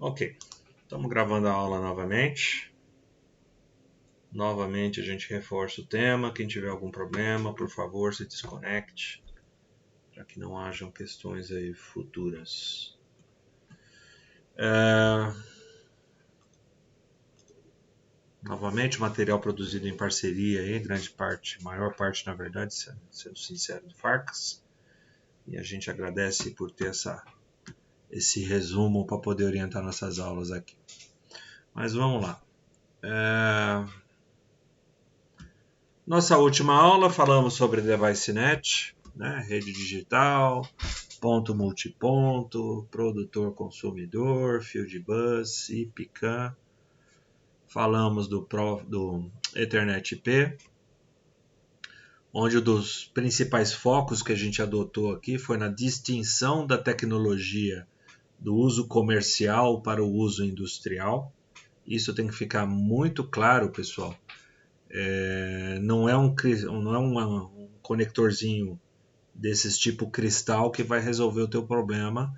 Ok, estamos gravando a aula novamente. Novamente a gente reforça o tema. Quem tiver algum problema, por favor, se desconecte, para que não hajam questões aí futuras. Novamente, material produzido em parceria, aí, grande parte, maior parte, na verdade, sendo sincero, do Farcas. E a gente agradece por ter esse resumo para poder orientar nossas aulas aqui. Mas vamos lá. Nossa última aula falamos sobre DeviceNet, né? Rede digital, ponto multiponto, produtor consumidor, Fieldbus, IPCAN. Falamos do Ethernet IP, onde um dos principais focos que a gente adotou aqui foi na distinção da tecnologia do uso comercial para o uso industrial. Isso tem que ficar muito claro, pessoal. Não é um conectorzinho desses tipo cristal que vai resolver o teu problema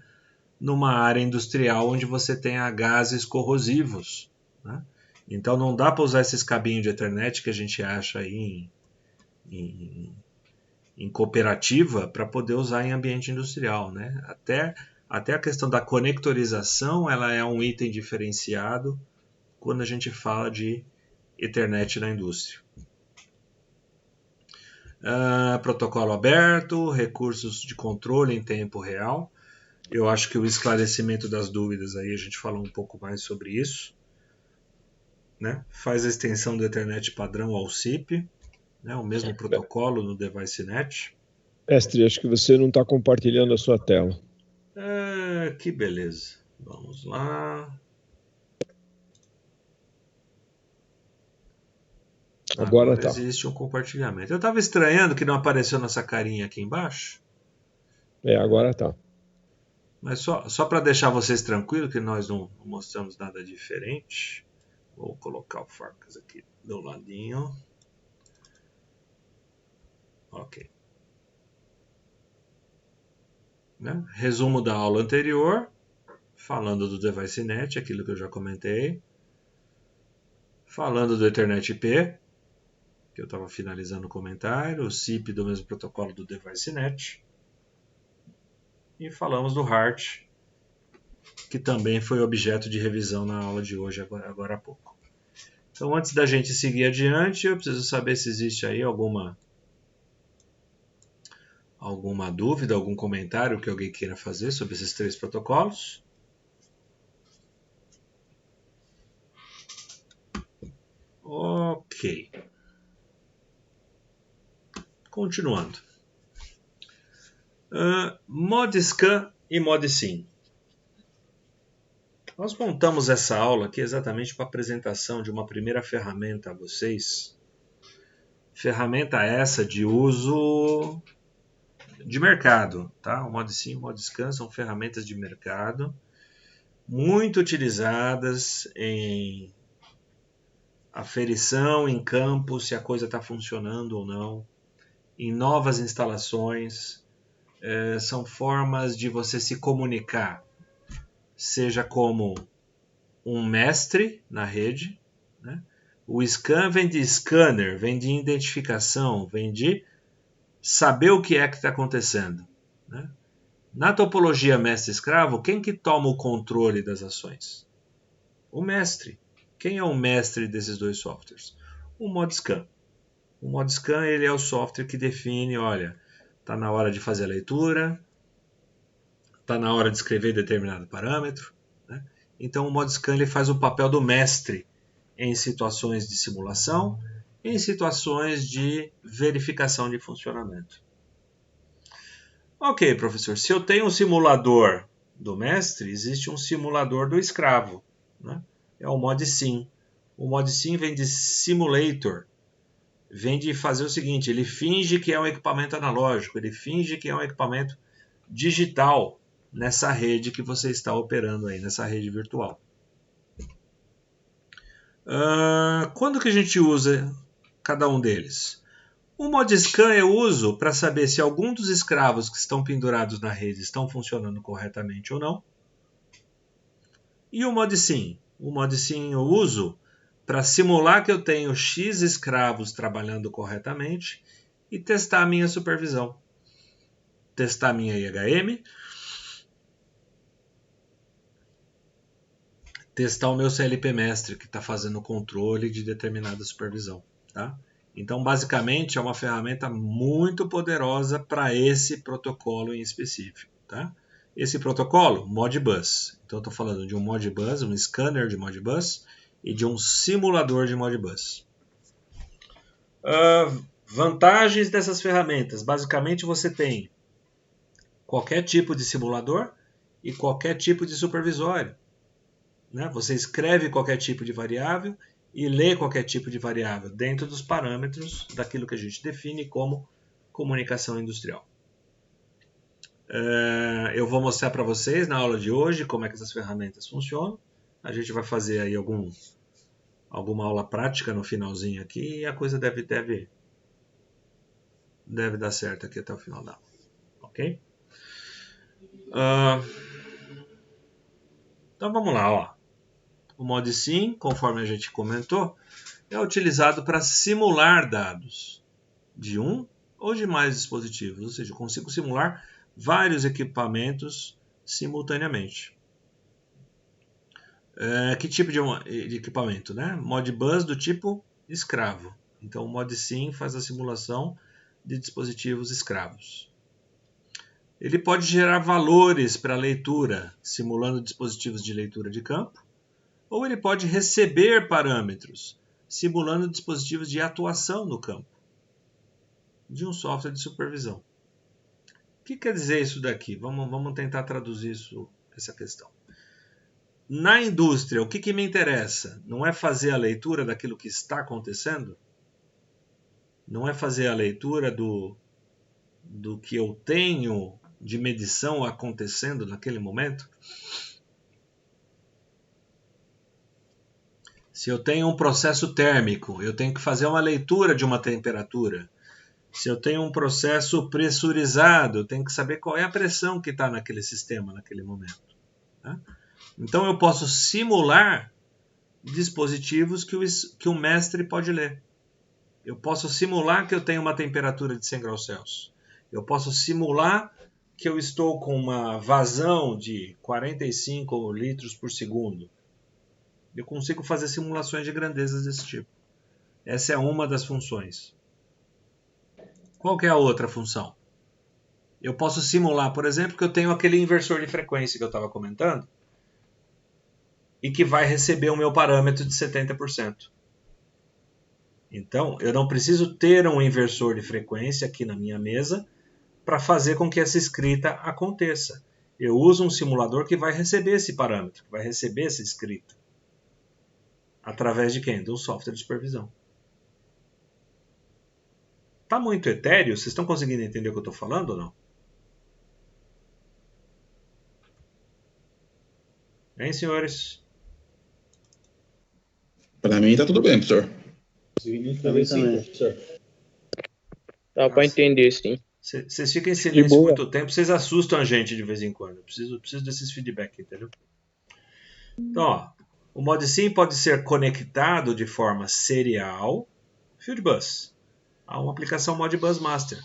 numa área industrial onde você tenha gases corrosivos, né? Então não dá para usar esses cabinhos de Ethernet que a gente acha aí em cooperativa para poder usar em ambiente industrial, né? Até a questão da conectorização, ela é um item diferenciado quando a gente fala de Ethernet na indústria. Protocolo aberto, recursos de controle em tempo real. Eu acho que o esclarecimento das dúvidas aí a gente falou um pouco mais sobre isso, né? Faz a extensão do Ethernet padrão ao SIP, né? O mesmo protocolo no DeviceNet. Mestre, acho que você não está compartilhando a sua tela. Que beleza. Vamos lá. Agora tá. Existe um compartilhamento. Eu estava estranhando que não apareceu nossa carinha aqui embaixo. Agora tá. Mas só para deixar vocês tranquilos que nós não mostramos nada diferente. Vou colocar o Farcas aqui do ladinho. Ok. Né? Resumo da aula anterior. Falando do DeviceNet, aquilo que eu já comentei. Falando do Ethernet IP, que eu estava finalizando o comentário. O SIP do mesmo protocolo do DeviceNet. E falamos do HART, que também foi objeto de revisão na aula de hoje, agora há pouco. Então, antes da gente seguir adiante, eu preciso saber se existe aí alguma dúvida, algum comentário que alguém queira fazer sobre esses três protocolos. Ok. Continuando. ModScan e ModSim. Nós montamos essa aula aqui exatamente para a apresentação de uma primeira ferramenta a vocês. Ferramenta essa de uso de mercado, tá? O ModSim e o ModScan são ferramentas de mercado muito utilizadas em aferição em campo, se a coisa está funcionando ou não, em novas instalações. São formas de você se comunicar, seja como um mestre na rede, né? O scan vem de scanner, vem de identificação, vem de saber o que é que está acontecendo, né? Na topologia mestre-escravo, quem que toma o controle das ações? O mestre. Quem é o mestre desses dois softwares? O ModScan. O ModScan ele é o software que define, olha, está na hora de fazer a leitura, está na hora de escrever determinado parâmetro, né? Então o ModScan ele faz o papel do mestre em situações de simulação, em situações de verificação de funcionamento. Ok, professor, se eu tenho um simulador do mestre, existe um simulador do escravo, né? É o ModSim. O ModSim vem de simulator, vem de fazer o seguinte, ele finge que é um equipamento analógico, ele finge que é um equipamento digital nessa rede que você está operando aí, nessa rede virtual. Quando que a gente usa cada um deles? O ModScan eu uso para saber se algum dos escravos que estão pendurados na rede estão funcionando corretamente ou não. E o ModSim? O ModSim eu uso para simular que eu tenho X escravos trabalhando corretamente e testar a minha supervisão. Testar a minha IHM, testar o meu CLP mestre que está fazendo o controle de determinada supervisão. Tá? Então, basicamente, é uma ferramenta muito poderosa para esse protocolo em específico. Tá? Esse protocolo, Modbus. Então, eu estou falando de um Modbus, um scanner de Modbus e de um simulador de Modbus. Vantagens dessas ferramentas. Basicamente, você tem qualquer tipo de simulador e qualquer tipo de supervisório. Né? Você escreve qualquer tipo de variável e lê qualquer tipo de variável dentro dos parâmetros daquilo que a gente define como comunicação industrial. Eu vou mostrar para vocês na aula de hoje como é que essas ferramentas funcionam. A gente vai fazer aí alguma aula prática no finalzinho aqui e a coisa deve dar certo aqui até o final da aula. Ok? Então vamos lá, ó. O ModSim, conforme a gente comentou, é utilizado para simular dados de um ou de mais dispositivos, ou seja, eu consigo simular vários equipamentos simultaneamente. Que tipo de equipamento? Né? Modbus do tipo escravo. Então o ModSim faz a simulação de dispositivos escravos. Ele pode gerar valores para leitura, simulando dispositivos de leitura de campo, ou ele pode receber parâmetros, simulando dispositivos de atuação no campo, de um software de supervisão. O que quer dizer isso daqui? Vamos tentar traduzir essa questão. Na indústria, o que me interessa? Não é fazer a leitura daquilo que está acontecendo? Não é fazer a leitura do que eu tenho de medição acontecendo naquele momento? Se eu tenho um processo térmico, eu tenho que fazer uma leitura de uma temperatura. Se eu tenho um processo pressurizado, eu tenho que saber qual é a pressão que está naquele sistema, naquele momento. Tá? Então eu posso simular dispositivos que o mestre pode ler. Eu posso simular que eu tenho uma temperatura de 100 graus Celsius. Eu posso simular que eu estou com uma vazão de 45 litros por segundo. Eu consigo fazer simulações de grandezas desse tipo. Essa é uma das funções. Qual que é a outra função? Eu posso simular, por exemplo, que eu tenho aquele inversor de frequência que eu estava comentando e que vai receber o meu parâmetro de 70%. Então, eu não preciso ter um inversor de frequência aqui na minha mesa para fazer com que essa escrita aconteça. Eu uso um simulador que vai receber esse parâmetro, que vai receber essa escrita. Através de quem? Do software de supervisão. Está muito etéreo? Vocês estão conseguindo entender o que eu estou falando ou não? Hein, senhores? Para mim está tudo bem, professor. Dá para entender, sim. Vocês ficam em silêncio muito tempo, vocês assustam a gente de vez em quando. Eu preciso desses feedback, entendeu? Então, ó, o ModSim pode ser conectado de forma serial, Fieldbus, a uma aplicação Modbus Master,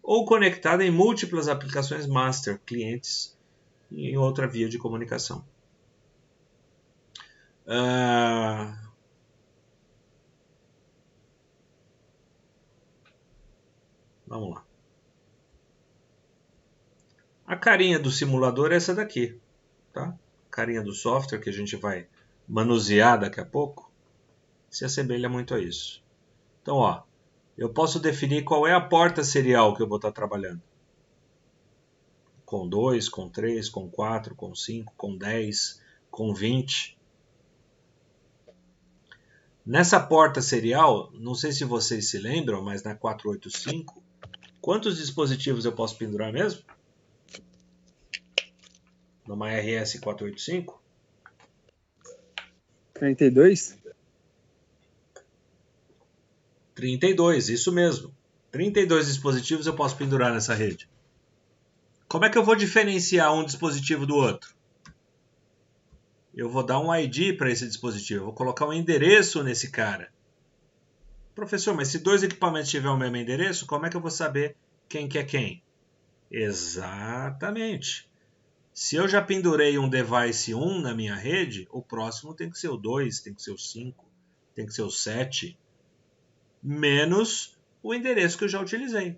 ou conectado em múltiplas aplicações Master, clientes, em outra via de comunicação. Vamos lá. A carinha do simulador é essa daqui, tá? A carinha do software que a gente vai manusear daqui a pouco se assemelha muito a isso. Então, ó, eu posso definir qual é a porta serial que eu vou estar trabalhando. Com 2, com 3, com 4, com 5, com 10, com 20. Nessa porta serial, não sei se vocês se lembram, mas na 485, quantos dispositivos eu posso pendurar mesmo? Numa RS 485? 32? 32, isso mesmo. 32 dispositivos eu posso pendurar nessa rede. Como é que eu vou diferenciar um dispositivo do outro? eu vou dar um ID para esse dispositivo, eu vou colocar um endereço nesse cara. Professor, mas se 2 equipamentos tiverem o mesmo endereço, como é que eu vou saber quem que é quem? Exatamente. Se eu já pendurei um device 1 na minha rede, o próximo tem que ser o 2, tem que ser o 5, tem que ser o 7, menos o endereço que eu já utilizei.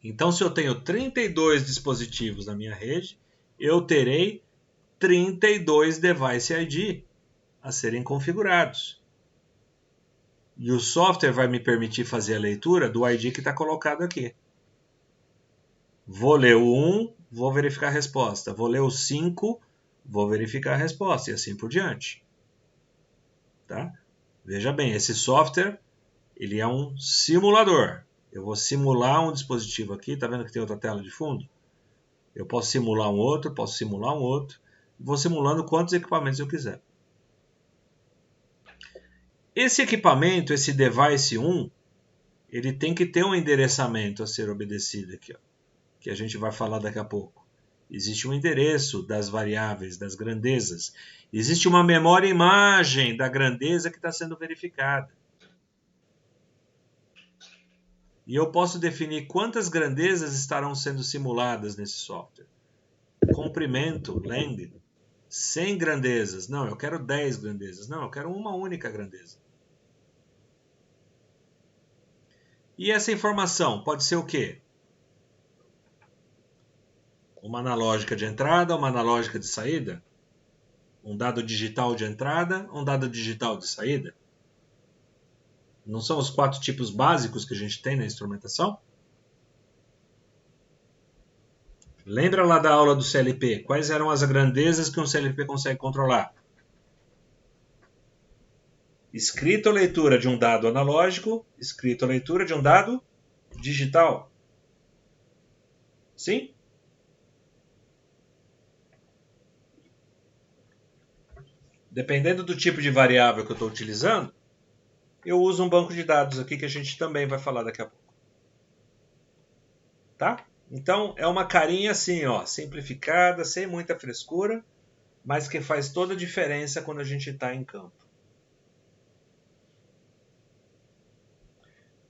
Então, se eu tenho 32 dispositivos na minha rede, eu terei 32 device ID a serem configurados. E o software vai me permitir fazer a leitura do ID que está colocado aqui. Vou ler o 1, vou verificar a resposta. Vou ler o 5, vou verificar a resposta. E assim por diante. Tá? Veja bem, esse software ele é um simulador. Eu vou simular um dispositivo aqui. Está vendo que tem outra tela de fundo? Eu posso simular um outro, posso simular um outro. Vou simulando quantos equipamentos eu quiser. Esse equipamento, esse device 1, ele tem que ter um endereçamento a ser obedecido aqui, ó, que a gente vai falar daqui a pouco. Existe um endereço das variáveis, das grandezas. Existe uma memória imagem da grandeza que está sendo verificada. E eu posso definir quantas grandezas estarão sendo simuladas nesse software. Comprimento, length, 100 grandezas. Não, eu quero 10 grandezas. Não, eu quero uma única grandeza. E essa informação pode ser o quê? Uma analógica de entrada, uma analógica de saída? Um dado digital de entrada, um dado digital de saída? Não são os 4 tipos básicos que a gente tem na instrumentação? Lembra lá da aula do CLP? Quais eram as grandezas que um CLP consegue controlar? Escrita ou leitura de um dado analógico, escrita ou leitura de um dado digital. Sim? Dependendo do tipo de variável que eu estou utilizando, eu uso um banco de dados aqui que a gente também vai falar daqui a pouco. Tá? Então, é uma carinha assim, ó, simplificada, sem muita frescura, mas que faz toda a diferença quando a gente está em campo.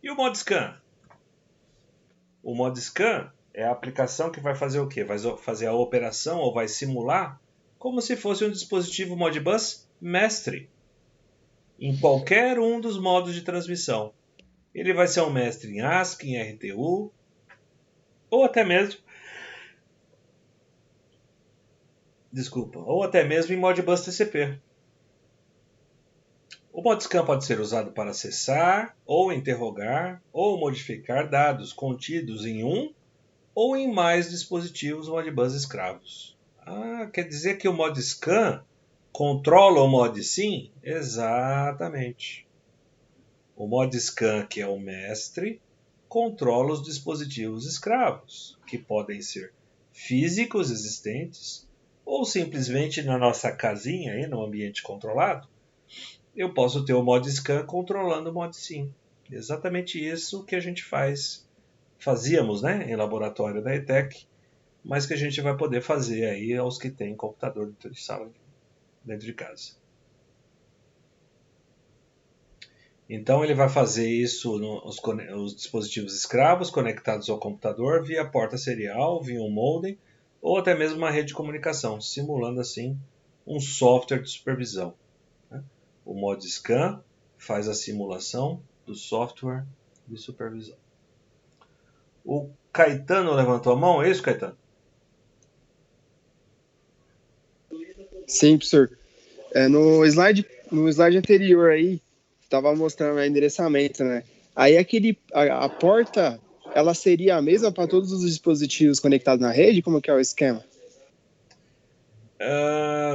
E o ModScan? O ModScan é a aplicação que vai fazer o quê? Vai fazer a operação ou vai simular como se fosse um dispositivo Modbus mestre em qualquer um dos modos de transmissão. Ele vai ser um mestre em ASCII, em RTU, ou até mesmo em Modbus TCP. O ModScan pode ser usado para acessar, ou interrogar, ou modificar dados contidos em um ou em mais dispositivos Modbus escravos. Quer dizer que o ModScan controla o ModSym? Exatamente. O ModScan, que é o mestre, controla os dispositivos escravos, que podem ser físicos existentes ou simplesmente na nossa casinha, aí, no ambiente controlado, eu posso ter o ModScan controlando o ModSym. Exatamente isso que a gente fazíamos, né, em laboratório da ETEC, mas que a gente vai poder fazer aí aos que têm computador dentro de sala, dentro de casa. Então ele vai fazer isso nos dispositivos escravos conectados ao computador via porta serial, via um modem ou até mesmo uma rede de comunicação, simulando assim um software de supervisão. O ModScan faz a simulação do software de supervisão. O Caetano levantou a mão, é isso, Caetano? Sim, professor. No slide anterior aí, estava mostrando o endereçamento, né? Aí a porta, ela seria a mesma para todos os dispositivos conectados na rede? Como que é o esquema?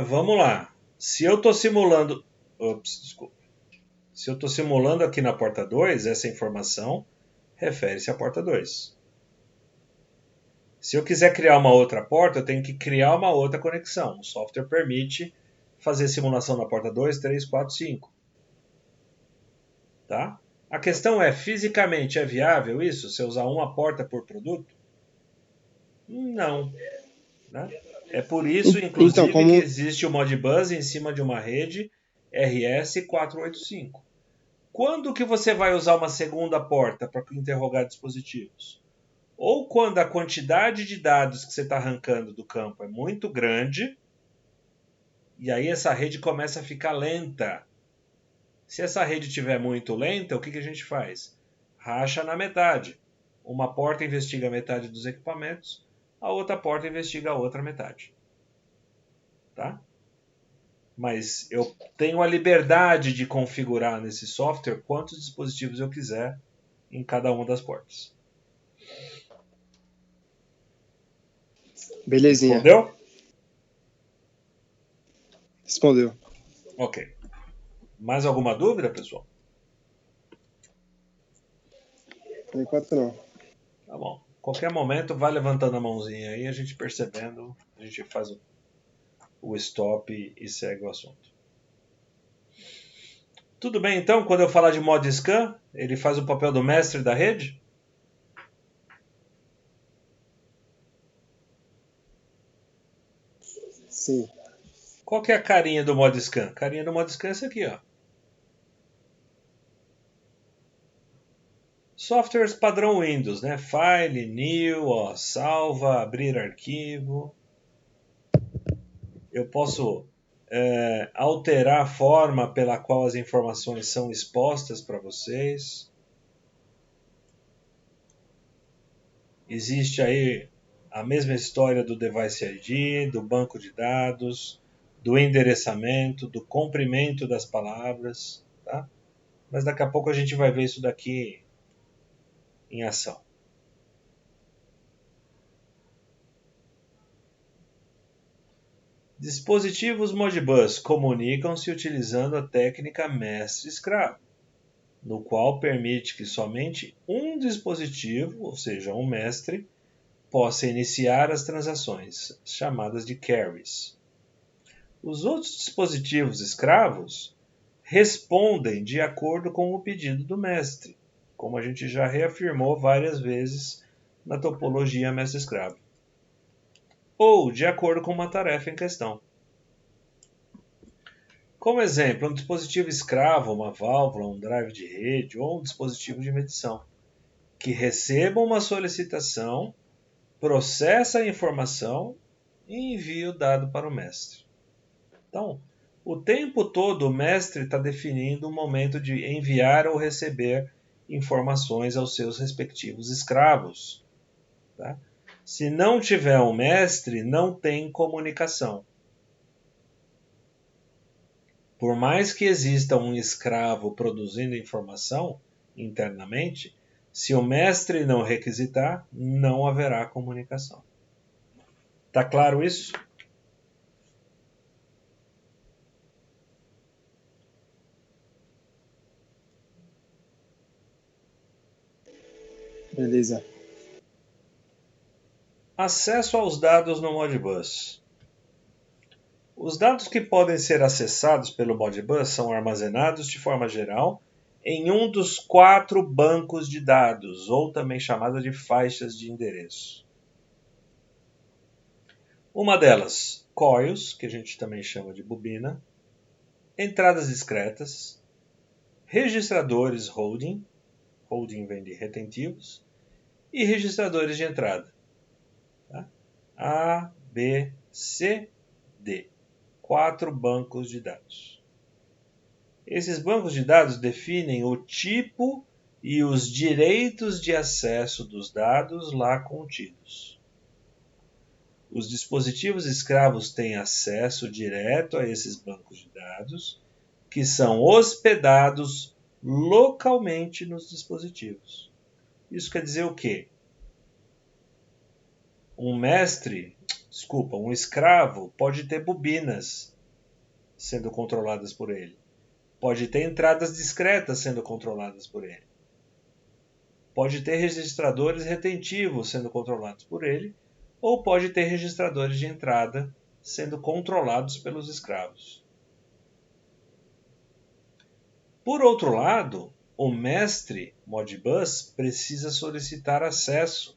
Vamos lá. Se eu estou simulando... Se eu estou simulando aqui na porta 2, essa informação refere-se à porta 2. Se eu quiser criar uma outra porta, eu tenho que criar uma outra conexão. O software permite fazer simulação na porta 2, 3, 4, 5. Tá? A questão é, fisicamente é viável isso? Se eu usar uma porta por produto? Não. Né? É por isso, inclusive, que existe o Modbus em cima de uma rede RS-485. Quando que você vai usar uma segunda porta para interrogar dispositivos? Ou quando a quantidade de dados que você está arrancando do campo é muito grande, e aí essa rede começa a ficar lenta. Se essa rede estiver muito lenta, o que a gente faz? Racha na metade. Uma porta investiga a metade dos equipamentos, a outra porta investiga a outra metade. Tá? Mas eu tenho a liberdade de configurar nesse software quantos dispositivos eu quiser em cada uma das portas. Belezinha. Respondeu? Respondeu. Ok. Mais alguma dúvida, pessoal? Por enquanto não. Tá bom. Qualquer momento, vai levantando a mãozinha aí, a gente percebendo, a gente faz o stop e segue o assunto. Tudo bem, então, quando eu falar de ModScan, ele faz o papel do mestre da rede? Sim. Qual que é a carinha do ModScan? A carinha do ModScan é essa aqui, ó. Softwares padrão Windows, né? File, New, ó, salva, abrir arquivo. Eu posso alterar a forma pela qual as informações são expostas para vocês. Existe aí a mesma história do Device ID, do banco de dados, do endereçamento, do comprimento das palavras, tá? Mas daqui a pouco a gente vai ver isso daqui em ação. Dispositivos Modbus comunicam-se utilizando a técnica mestre-escravo, no qual permite que somente um dispositivo, ou seja, um mestre, possa iniciar as transações, chamadas de carries. Os outros dispositivos escravos respondem de acordo com o pedido do mestre, como a gente já reafirmou várias vezes na topologia mestre-escravo, ou de acordo com uma tarefa em questão. Como exemplo, um dispositivo escravo, uma válvula, um drive de rede ou um dispositivo de medição, que receba uma solicitação, processa a informação e envia o dado para o mestre. Então, o tempo todo o mestre está definindo o momento de enviar ou receber informações aos seus respectivos escravos. Tá? Se não tiver um mestre, não tem comunicação. Por mais que exista um escravo produzindo informação internamente, se o mestre não requisitar, não haverá comunicação. Tá claro isso? Beleza. Acesso aos dados no Modbus. Os dados que podem ser acessados pelo Modbus são armazenados de forma geral em um dos 4 bancos de dados, ou também chamada de faixas de endereço. Uma delas, coils, que a gente também chama de bobina, entradas discretas, registradores holding vem de retentivos, e registradores de entrada. Tá? A, B, C, D. 4 bancos de dados. Esses bancos de dados definem o tipo e os direitos de acesso dos dados lá contidos. Os dispositivos escravos têm acesso direto a esses bancos de dados, que são hospedados localmente nos dispositivos. Isso quer dizer o quê? Um escravo pode ter bobinas sendo controladas por ele. Pode ter entradas discretas sendo controladas por ele. Pode ter registradores retentivos sendo controlados por ele, ou pode ter registradores de entrada sendo controlados pelos escravos. Por outro lado, o mestre Modbus precisa solicitar acesso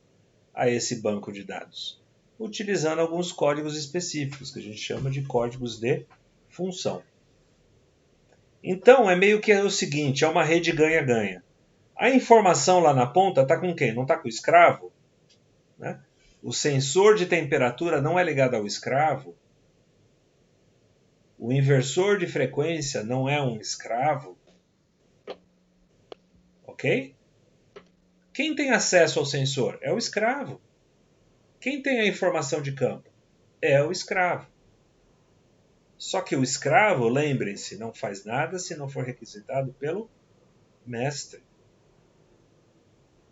a esse banco de dados, utilizando alguns códigos específicos, que a gente chama de códigos de função. Então, é meio que o seguinte, é uma rede ganha-ganha. A informação lá na ponta está com quem? Não está com o escravo? Né? O sensor de temperatura não é ligado ao escravo. O inversor de frequência não é um escravo. Ok? Quem tem acesso ao sensor? É o escravo. Quem tem a informação de campo? É o escravo. Só que o escravo, lembrem-se, não faz nada se não for requisitado pelo mestre.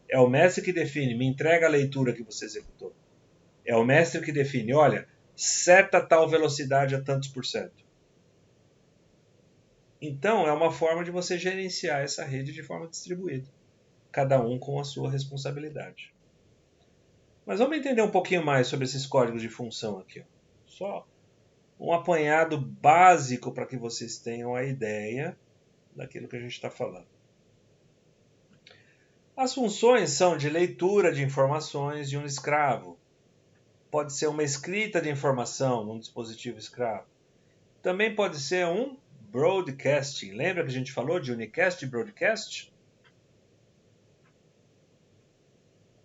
É o mestre que define, me entrega a leitura que você executou. É o mestre que define, olha, seta tal velocidade a tantos por cento. Então, é uma forma de você gerenciar essa rede de forma distribuída. Cada um com a sua responsabilidade. Mas vamos entender um pouquinho mais sobre esses códigos de função aqui. Só um apanhado básico para que vocês tenham a ideia daquilo que a gente está falando. As funções são de leitura de informações de um escravo. Pode ser uma escrita de informação num dispositivo escravo. Também pode ser um broadcasting. Lembra que a gente falou de unicast e broadcast?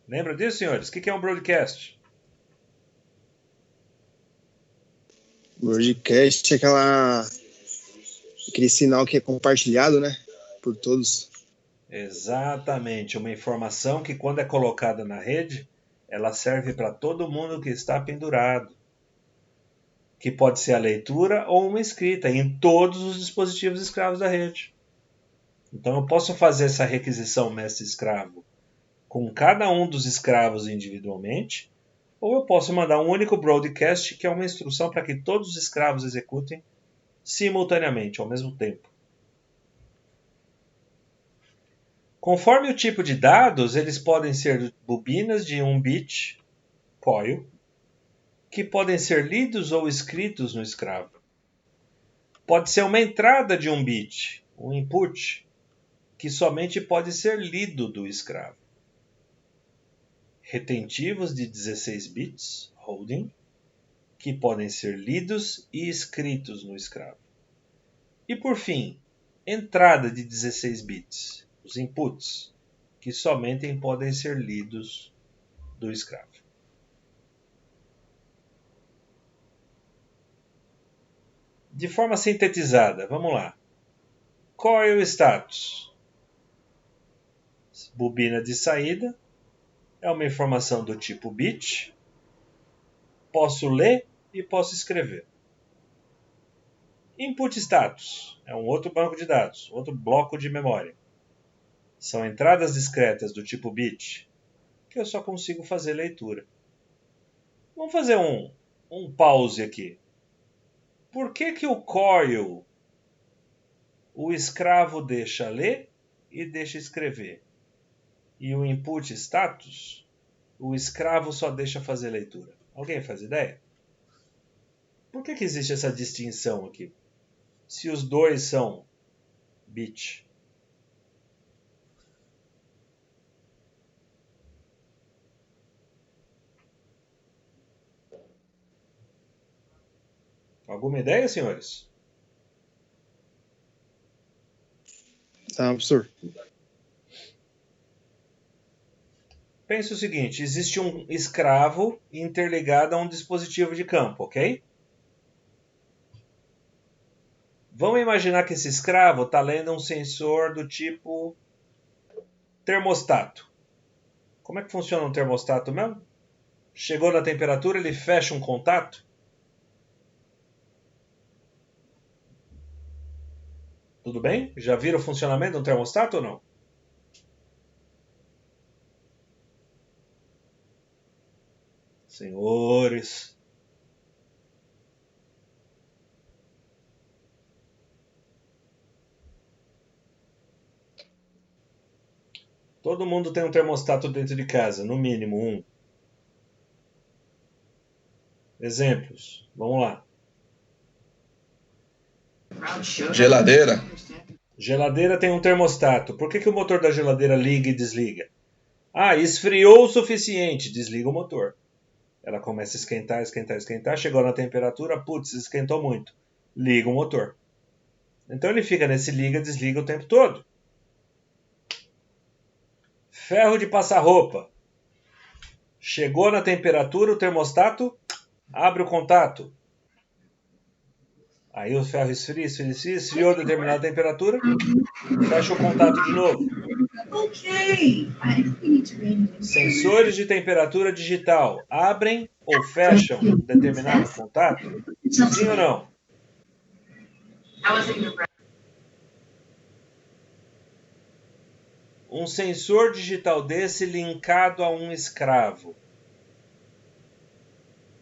Lembra disso, senhores? O que é um broadcast? Broadcast é aquele sinal que é compartilhado, né? Por todos. Exatamente. Uma informação que, quando é colocada na rede, ela serve para todo mundo que está pendurado. Que pode ser a leitura ou uma escrita em todos os dispositivos escravos da rede. Então eu posso fazer essa requisição mestre-escravo com cada um dos escravos individualmente, ou eu posso mandar um único broadcast, que é uma instrução para que todos os escravos executem simultaneamente, ao mesmo tempo. Conforme o tipo de dados, eles podem ser bobinas de 1 bit, coil, que podem ser lidos ou escritos no escravo. Pode ser uma entrada de 1 bit, um input, que somente pode ser lido do escravo. Retentivos de 16 bits, holding, que podem ser lidos e escritos no escravo. E por fim, entrada de 16 bits, os inputs, que somente podem ser lidos do escravo. De forma sintetizada, vamos lá. Coil status. Bobina de saída. É uma informação do tipo bit. Posso ler e posso escrever. Input status. É um outro banco de dados, outro bloco de memória. São entradas discretas do tipo bit, que eu só consigo fazer leitura. Vamos fazer um pause aqui. Por que o coil, o escravo deixa ler e deixa escrever? E o input status, o escravo só deixa fazer leitura? Alguém faz ideia? Por que existe essa distinção aqui? Se os dois são bit. Alguma ideia, senhores? Tá, professor. Pense o seguinte, existe um escravo interligado a um dispositivo de campo, ok? Vamos imaginar que esse escravo está lendo um sensor do tipo termostato. Como é que funciona um termostato mesmo? Chegou na temperatura, ele fecha um contato? Tudo bem? Já viram o funcionamento de um termostato ou não? Senhores. Todo mundo tem um termostato dentro de casa, no mínimo um. Exemplos. Vamos lá. Geladeira. Geladeira tem um termostato. Por que o motor da geladeira liga e desliga? Ah, esfriou o suficiente. Desliga o motor. Ela começa a esquentar, esquentar, esquentar. Chegou na temperatura, putz, esquentou muito. Liga o motor. Então ele fica nesse liga, desliga o tempo todo. Ferro de passar roupa. Chegou na temperatura, o termostato abre o contato. Aí o ferro esfria, esfriou a determinada temperatura, fecha o contato de novo. Sensores de temperatura digital abrem ou fecham determinado contato? Sim ou não? Um sensor digital desse linkado a um escravo.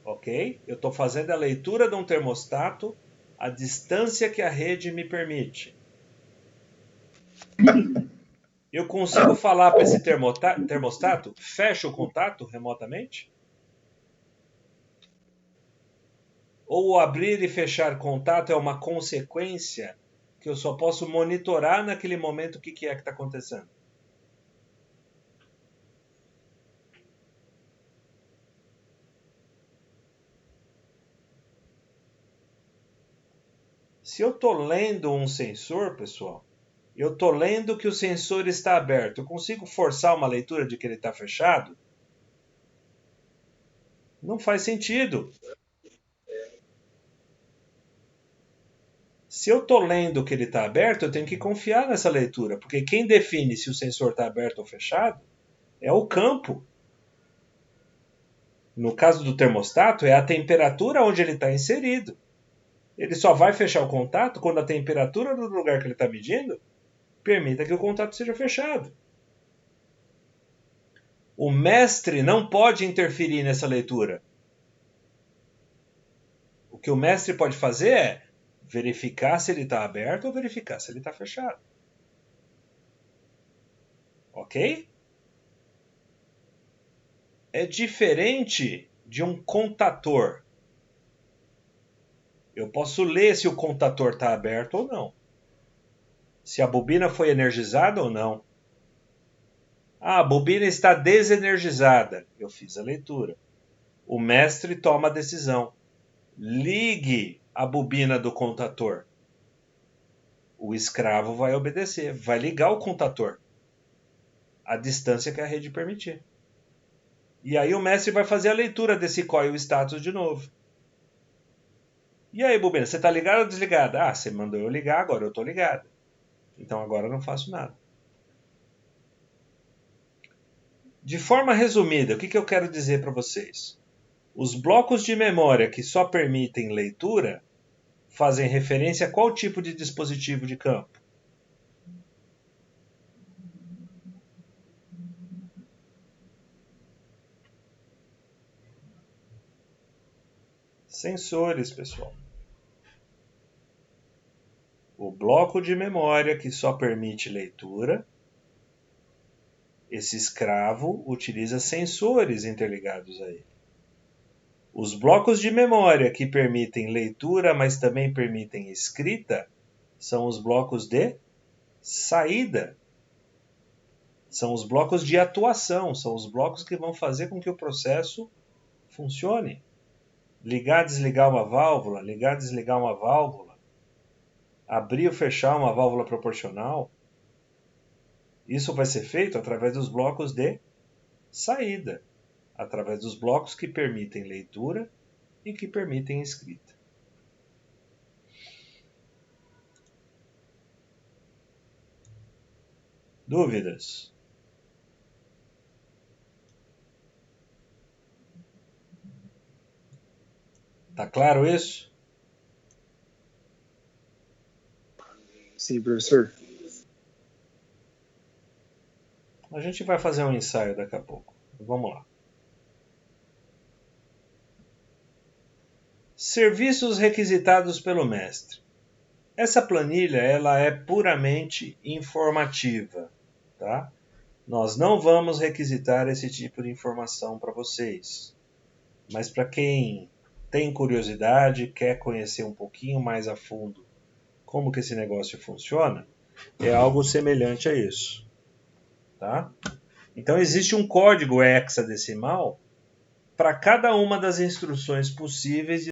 Ok? Eu estou fazendo a leitura de um termostato à distância que a rede me permite. Eu consigo falar para esse termostato, fecha o contato remotamente? Ou o abrir e fechar contato é uma consequência que eu só posso monitorar naquele momento o que é que está acontecendo? Se eu estou lendo um sensor, pessoal, eu estou lendo que o sensor está aberto. Eu consigo forçar uma leitura de que ele está fechado? Não faz sentido. Se eu estou lendo que ele está aberto, eu tenho que confiar nessa leitura, porque quem define se o sensor está aberto ou fechado é o campo. No caso do termostato, é a temperatura onde ele está inserido. Ele só vai fechar o contato quando a temperatura do lugar que ele está medindo permita que o contato seja fechado. O mestre não pode interferir nessa leitura. O que o mestre pode fazer é verificar se ele está aberto ou verificar se ele está fechado. Ok? É diferente de um contator. Eu posso ler se o contator está aberto ou não. Se a bobina foi energizada ou não. Ah, a bobina está desenergizada. Eu fiz a leitura. O mestre toma a decisão. Ligue a bobina do contator. O escravo vai obedecer. Vai ligar o contator à distância que a rede permitir. E aí o mestre vai fazer a leitura desse coil status de novo. E aí, bobina, você está ligada ou desligada? Ah, você mandou eu ligar, agora eu estou ligada. Então agora eu não faço nada. De forma resumida, o que eu quero dizer para vocês? Os blocos de memória que só permitem leitura fazem referência a qual tipo de dispositivo de campo? Sensores, pessoal. O bloco de memória que só permite leitura, esse escravo utiliza sensores interligados a ele. Os blocos de memória que permitem leitura, mas também permitem escrita, são os blocos de saída. São os blocos de atuação, são os blocos que vão fazer com que o processo funcione. Ligar, desligar uma válvula, ligar, desligar uma válvula, abrir ou fechar uma válvula proporcional. Isso vai ser feito através dos blocos de saída, através dos blocos que permitem leitura e que permitem escrita. Dúvidas? Tá claro isso? Sim, professor. A gente vai fazer um ensaio daqui a pouco. Vamos lá. Serviços requisitados pelo mestre. Essa planilha ela é puramente informativa, tá? Nós não vamos requisitar esse tipo de informação para vocês. Mas para quem tem curiosidade, quer conhecer um pouquinho mais a fundo como que esse negócio funciona, é algo semelhante a isso, tá? Então existe um código hexadecimal para cada uma das instruções possíveis